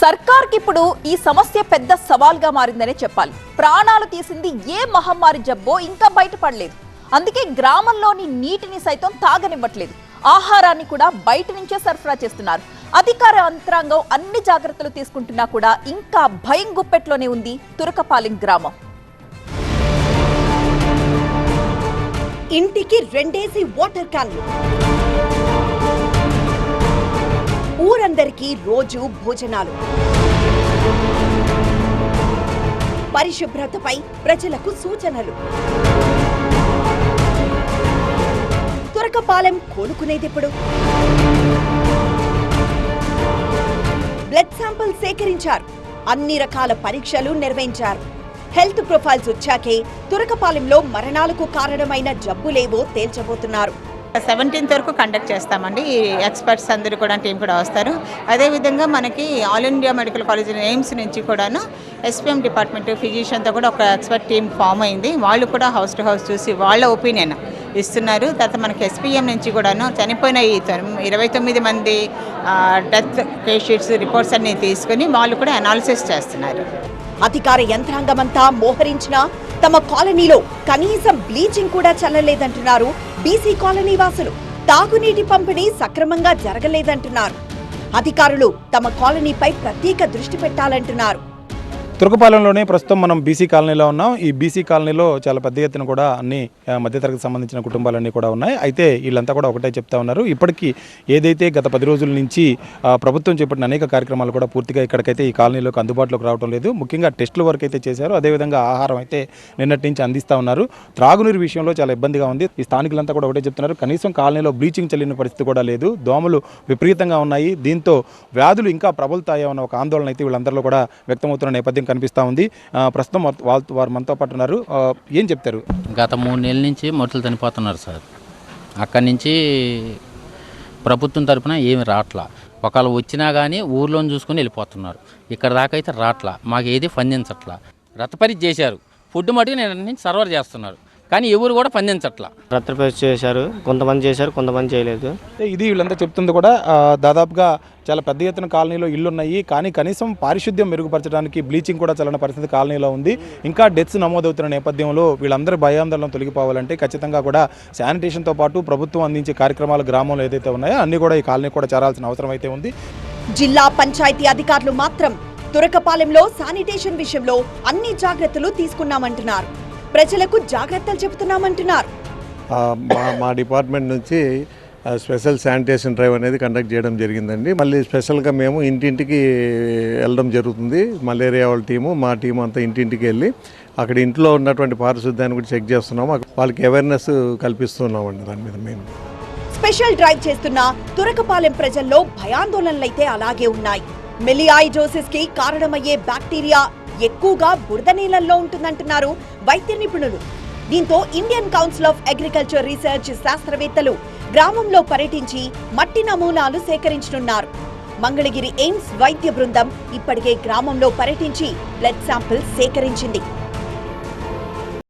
సర్కార్కి ఇప్పుడు ఈ సమస్య పెద్ద సవాల్గా మారిందనే చెప్పాలి. ప్రాణాలు తీసింది ఏ మహమ్మారి జబ్బో ఇంకా బయటపడలేదు. అందుకే గ్రామంలోని నీటిని సైతం తాగనివ్వట్లేదు. ఆహారాన్ని కూడా బయట నుంచే సరఫరా చేస్తున్నారు. అధికార యంత్రాంగం అన్ని జాగ్రత్తలు తీసుకుంటున్నా కూడా ఇంకా భయం గుప్పెట్లోనే ఉంది తురకపాలెం గ్రామం. ఇంటికి 2 వాటర్ క్యాన్లు, ఊరందరికీ రోజు భోజనాలు, పరిశుభ్రతపై ప్రజలకు సూచనలు. తురకపాలెం కోలుకునేదెప్పుడు? బ్లడ్ శాంపిల్ సేకరించారు, అన్ని రకాల పరీక్షలు నిర్వహించారు. హెల్త్ ప్రొఫైల్స్ వచ్చాకే తురకపాలెంలో మరణాలకు కారణమైన జబ్బులేవో తేల్చబోతున్నారు. 17th వరకు కండక్ట్ చేస్తామండి. ఎక్స్పర్ట్స్ అందరూ కూడా టీం కూడా వస్తారు. అదేవిధంగా మనకి all India medical college AIIMS నుంచి కూడాను ఎస్పీఎం డిపార్ట్మెంట్ ఫిజిషియన్తో కూడా ఒక ఎక్స్పర్ట్ టీం ఫామ్ అయింది. వాళ్ళు కూడా హౌస్ టు హౌస్ చూసి వాళ్ళ ఒపీనియన్ ఇస్తున్నారు. తర్వాత మనకి ఎస్పీఎం నుంచి కూడాను చనిపోయిన ఈ 29 మంది డెత్ కేస్ షీట్స్ రిపోర్ట్స్ అన్నీ తీసుకుని వాళ్ళు కూడా అనాలిసిస్ చేస్తున్నారు. అధికార యంత్రాంగమంతా మోహరించినా తమ కాలనీలో కనీసం బ్లీచింగ్ కూడా చల్లలేదంటున్నారు బీసీ కాలనీ వాసులు. తాగునీటి పంపిణీ సక్రమంగా జరగలేదంటున్నారు. అధికారులు తమ కాలనీపై ప్రత్యేక దృష్టి పెట్టాలంటున్నారు. తురకపాలెంలోనే ప్రస్తుతం మనం బీసీ కాలనీలో ఉన్నాం. ఈ బీసీ కాలనీలో చాలా పెద్ద ఎత్తున కూడా అన్ని మధ్యతరగతికి సంబంధించిన కుటుంబాలన్నీ కూడా ఉన్నాయి. అయితే వీళ్ళంతా కూడా ఒకటే చెప్తా ఉన్నారు, ఇప్పటికీ ఏదైతే గత 10 రోజుల నుంచి ప్రభుత్వం చేపట్టిన అనేక కార్యక్రమాలు కూడా పూర్తిగా ఇక్కడికైతే ఈ కాలనీలోకి అందుబాటులోకి రావడం లేదు. ముఖ్యంగా టెస్టుల వరకు అయితే చేశారు. అదేవిధంగా ఆహారం అయితే నిన్నటి నుంచి అందిస్తూ ఉన్నారు. త్రాగునీరు విషయంలో చాలా ఇబ్బందిగా ఉంది. ఈ స్థానికులంతా కూడా ఒకటే చెప్తున్నారు, కనీసం కాలనీలో బ్లీచింగ్ చల్లిన పరిస్థితి కూడా లేదు. దోమలు విపరీతంగా ఉన్నాయి. దీంతో వ్యాధులు ఇంకా ప్రబలుతాయో అన్న ఒక ఆందోళన అయితే వీళ్ళందరిలో కూడా వ్యక్తమవుతున్న నేపథ్యం కనిపిస్తూ ఉంది. ప్రస్తుతం వారు మనతో పాటు ఉన్నారు. ఏం చెప్తారు? గత 3 నెలల నుంచి మనుషులు చనిపోతున్నారు సార్. అక్కడి నుంచి ప్రభుత్వం తరఫున ఏమి రాట్లా. ఒకళ్ళు వచ్చినా కానీ ఊర్లోని చూసుకొని వెళ్ళిపోతున్నారు. ఇక్కడ దాకా అయితే రాట్లా. మాకు ఏది స్పందించట్లా. రక్తపరీక్ష చేశారు, ఫుడ్ మటుకు నేను సర్వర్ చేస్తున్నారు, కానీ ఎవరు కూడా స్పందించట్లా. రక్తపరీక్ష చేశారు, కొంతమంది చేశారు, కొంతమంది చేయలేదు. ఇది వీళ్ళంతా చెప్తుంది కూడా. దాదాపుగా చాలా పెద్ద ఎత్తున కాలనీలో ఇళ్ళు ఉన్నాయి, కానీ కనీసం పారిశుద్ధ్యం మెరుగుపరచడానికి బ్లీచింగ్ కూడా చల్లని పరిస్థితి కాలనీలో ఉంది. ఇంకా డెత్స్ నమోదవుతున్న నేపథ్యంలో వీళ్ళందరూ భయాందోళన తొలగిపోవాలంటే ఖచ్చితంగా కూడా శానిటేషన్తో పాటు ప్రభుత్వం అందించే కార్యక్రమాలు గ్రామంలో ఏదైతే ఉన్నాయో అన్నీ కూడా ఈ కాలనీ కూడా చేరాల్సిన అవసరం అయితే ఉంది. జిల్లా పంచాయతీ అధికారులు మాత్రం తురకపాలెంలో శానిటేషన్ విషయంలో అన్ని జాగ్రత్తలు తీసుకున్నామంటున్నారు. ప్రజలకు జాగ్రత్తలు చెబుతున్నామంటున్నారు. మా డిపార్ట్మెంట్ నుంచి స్పెషల్ శానిటేషన్ డ్రైవ్ అనేది కండక్ట్ చేయడం జరిగిందండి. మళ్ళీ స్పెషల్గా మేము ఇంటింటికి వెళ్ళడం జరుగుతుంది. మలేరియా వాళ్ళ టీము, మా టీము అంతా ఇంటింటికి వెళ్ళి అక్కడ ఇంట్లో ఉన్నటువంటి పారిశుద్ధ్యాన్ని కూడా చెక్ చేస్తున్నాము. వాళ్ళకి అవేర్నెస్ కల్పిస్తున్నామండి. దాని మీద మేము స్పెషల్ డ్రైవ్ చేస్తున్న తురకపాలెం ప్రజల్లో భయాందోళనలైతే అలాగే ఉన్నాయి. మెలియాయిజోసిస్ కి కారణమయ్యే బ్యాక్టీరియా ఎక్కువగా బురద నీళ్లలో ఉంటుందంటున్నారు వైద్య నిపుణులు. దీంతో Indian council of agriculture research శాస్త్రవేత్తలు గ్రామంలో పర్యటించి మట్టి నమూనాలు సేకరించనున్నారు. మంగళగిరి ఎయిమ్స్ వైద్య బృందం ఇప్పటికే గ్రామంలో పర్యటించి బ్లడ్ శాంపిల్ సేకరించింది.